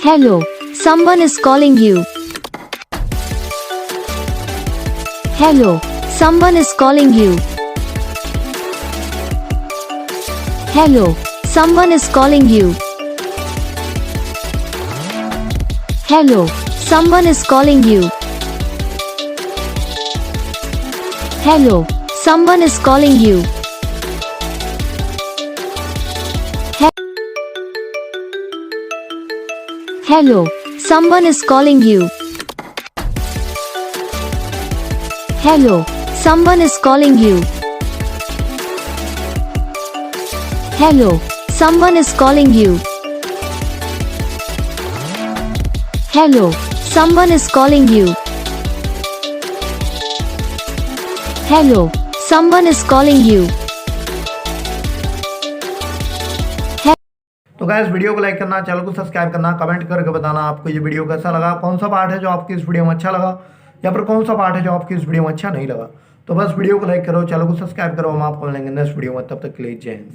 Hello, someone is calling you. Hello, someone is calling you. Hello, someone is calling you. Hello, someone is calling you. Hello, someone is calling you. Hello, someone is calling you. Hello, someone is calling you. Hello, someone is calling you. Hello, someone is calling you. Hello, someone is calling you. तो guys video को like करना, channel को subscribe करना, comment करके बताना आपको ये video कैसा लगा, कौन सा पार्ट है जो आपकी इस वीडियो में अच्छा लगा या फिर कौन सा पार्ट है जो आपकी इस वीडियो में अच्छा नहीं लगा। तो बस वीडियो को लाइक करो, चैनल को सब्सक्राइब करो, हम आपको मिलेंगे नेक्स्ट वीडियो में, तब तक के लिए जय हिंद।